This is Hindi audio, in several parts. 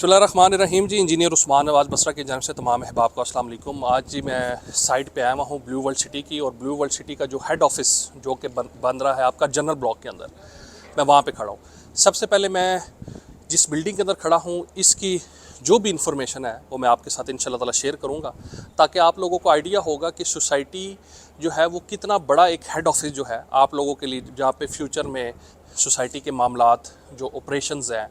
बिस्मिल्लाहिर्रहमानिर्रहीम जी। इंजीनियर उस्मान नवाज़ बसरा की जानिब से तमाम अहबाब को अस्सलाम वालेकुम। आज जी मैं साइट पे आया हुआ हूँ ब्लू वर्ल्ड सिटी की, और ब्लू वर्ल्ड सिटी का जो हेड ऑफिस जो कि बन रहा है आपका जनरल ब्लॉक के अंदर, मैं वहाँ पे खड़ा हूँ। सबसे पहले मैं जिस बिल्डिंग के अंदर खड़ा हूँ इसकी जो भी इंफॉर्मेशन है वो मैं आपके साथ इंशाल्लाह ताला शेयर करूँगा, ताकि आप लोगों को आइडिया होगा कि सोसाइटी जो है वो कितना बड़ा एक हेड ऑफिस जो है आप लोगों के लिए, जहाँ पे फ्यूचर में सोसाइटी के मामलात, जो ऑपरेशंस हैं,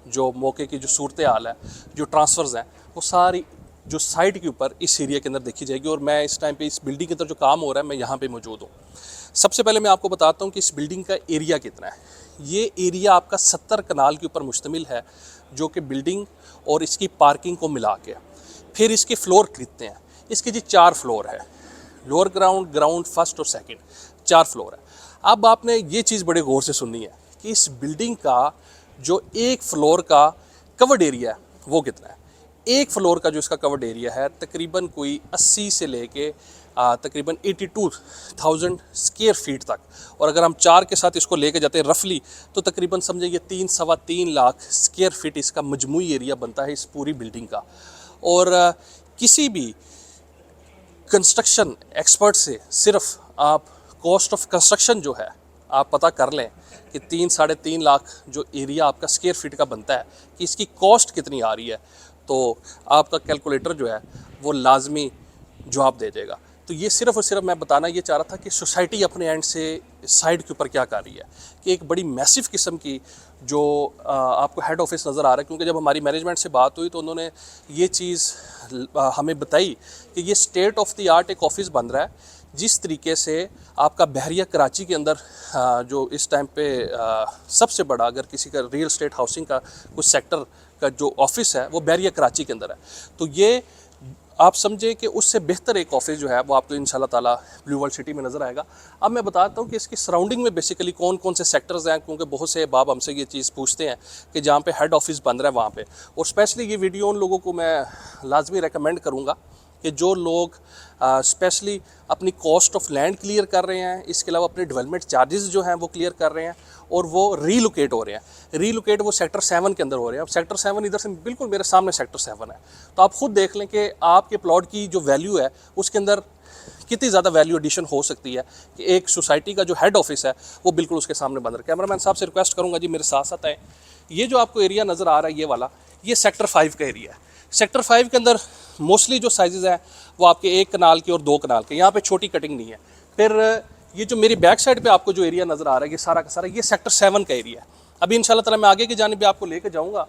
जो मौके की जो सूरत हाल है, जो ट्रांसफ़र्स हैं, वो सारी जो साइट के ऊपर इस एरिया के अंदर देखी जाएगी। और मैं इस टाइम पे इस बिल्डिंग के अंदर जो काम हो रहा है मैं यहाँ पे मौजूद हूँ। सबसे पहले मैं आपको बताता हूँ कि इस बिल्डिंग का एरिया कितना है। ये एरिया आपका 70 कनाल के ऊपर मुश्तमिल है, जो कि बिल्डिंग और इसकी पार्किंग को मिला के। फिर इसके फ्लोर कितने हैं? इसके जी 4 फ्लोर है, लोअर ग्राउंड, ग्राउंड फर्स्ट और सेकंड, 4 फ्लोर है। अब आपने ये चीज़ बड़े गौर से सुननी है कि इस बिल्डिंग का जो एक फ्लोर का कवर्ड एरिया है वो कितना है। एक फ्लोर का जो इसका कवर्ड एरिया है तकरीबन कोई 80 से लेके तकरीबन 82,000 स्क्वायर फीट तक, और अगर हम 4 के साथ इसको लेके जाते हैं रफली तो तकरीबन समझे ये 3-3.25 लाख स्क्वायर फीट इसका मजमूई एरिया बनता है इस पूरी बिल्डिंग का। और किसी भी कंस्ट्रक्शन एक्सपर्ट से सिर्फ आप कॉस्ट ऑफ कंस्ट्रक्शन जो है आप पता कर लें कि 3-3.5 लाख जो एरिया आपका स्क्वायर फीट का बनता है कि इसकी कॉस्ट कितनी आ रही है, तो आपका कैलकुलेटर जो है वो लाजमी जवाब दे देगा। तो ये सिर्फ और सिर्फ मैं बताना ये चाह रहा था कि सोसाइटी अपने एंड से साइड के ऊपर क्या कर रही है, कि एक बड़ी मैसिव किस्म की जो आपको हेड ऑफिस नज़र आ रहा है। क्योंकि जब हमारी मैनेजमेंट से बात हुई तो उन्होंने ये चीज़ हमें बताई कि ये स्टेट ऑफ द आर्ट एक ऑफिस बन रहा है। जिस तरीके से आपका बहरिया कराची के अंदर जो इस टाइम पे सबसे बड़ा, अगर किसी का रियल स्टेट हाउसिंग का कुछ सेक्टर का जो ऑफिस है वो बहरिया कराची के अंदर है, तो ये आप समझे कि उससे बेहतर एक ऑफिस जो है वो आपको इंशाल्लाह ताला ब्लू वर्ल्ड सिटी में नज़र आएगा। अब मैं बताता हूँ कि इसकी सराउंडिंग में बेसिकली कौन कौन से सेक्टर्स हैं, क्योंकि बहुत से बाब हमसे ये चीज़ पूछते हैं कि जहाँ पे हेड ऑफिस बन रहा है वहाँ पे। और स्पेशली ये वीडियो उन लोगों को मैं लाजमी रेकमेंड करूँगा कि जो लोग स्पेशली अपनी कॉस्ट ऑफ लैंड क्लियर कर रहे हैं, इसके अलावा अपने डेवलपमेंट चार्जेस जो हैं वो क्लियर कर रहे हैं, और वो रीलोकेट हो रहे हैं। रीलोकेट वो सेक्टर 7 के अंदर हो रहे हैं। अब सेक्टर 7 इधर से बिल्कुल मेरे सामने सेक्टर 7 है, तो आप खुद देख लें कि आपके प्लॉट की जो वैल्यू है उसके अंदर कितनी ज़्यादा वैल्यू एडिशन हो सकती है कि एक सोसाइटी का जो हेड ऑफिस है वो बिल्कुल उसके सामने बंद रहा। कैमरामैन साहब से रिक्वेस्ट करूँगा जी मेरे साथ साथ आए। ये जो आपको एरिया नज़र आ रहा है ये वाला, ये सेक्टर 5 का एरिया है। सेक्टर 5 के अंदर मोस्टली जो साइजेस हैं वो आपके 1 कनाल के और 2 कनाल के, यहाँ पे छोटी कटिंग नहीं है। फिर ये जो मेरी बैक साइड पे आपको जो एरिया नज़र आ रहा है ये सारा का सारा ये सेक्टर 7 का एरिया है। अभी इंशाल्लाह ताला मैं आगे की जानिब भी आपको लेके जाऊँगा,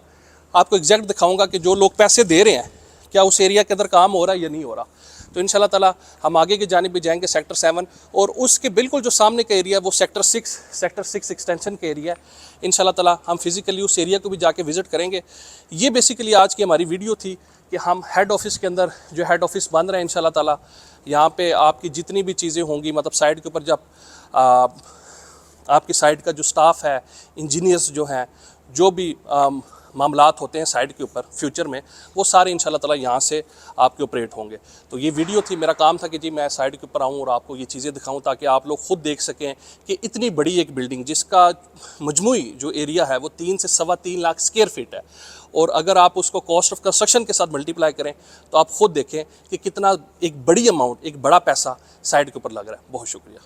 आपको एग्जैक्ट दिखाऊँगा कि जो लोग पैसे दे रहे हैं क्या उस एरिया के अंदर काम हो रहा है या नहीं हो रहा। तो इंशाल्लाह ताला हम आगे की जानिब भी जाएंगे सेक्टर 7, और उसके बिल्कुल जो सामने का एरिया वो सेक्टर 6 एक्सटेंशन का एरिया है। इंशाल्लाह ताला हम फिज़िकली उस एरिया को भी जाके विज़िट करेंगे। ये बेसिकली आज की हमारी वीडियो थी कि हम हेड ऑफिस के अंदर जो हेड ऑफिस बन रहा है इंशाल्लाह ताला, यहाँ पे आपकी जितनी भी चीज़ें होंगी, मतलब साइड के ऊपर जब आपकी साइड का जो स्टाफ है, इंजीनियर्स जो हैं, जो भी मामलात होते हैं साइड के ऊपर फ्यूचर में, वो सारे इंशाल्लाह ताला यहाँ से आपके ऑपरेट होंगे। तो ये वीडियो थी, मेरा काम था कि जी मैं साइड के ऊपर आऊँ और आपको ये चीज़ें दिखाऊँ ताकि आप लोग खुद देख सकें कि इतनी बड़ी एक बिल्डिंग जिसका मजमूई जो एरिया है वो 3 से 3.25 लाख स्क्वायर फीट है, और अगर आप उसको कॉस्ट ऑफ कंस्ट्रक्शन के साथ मल्टीप्लाई करें तो आप खुद देखें कि कितना एक बड़ी अमाउंट, एक बड़ा पैसा साइड के ऊपर लग रहा है। बहुत शुक्रिया।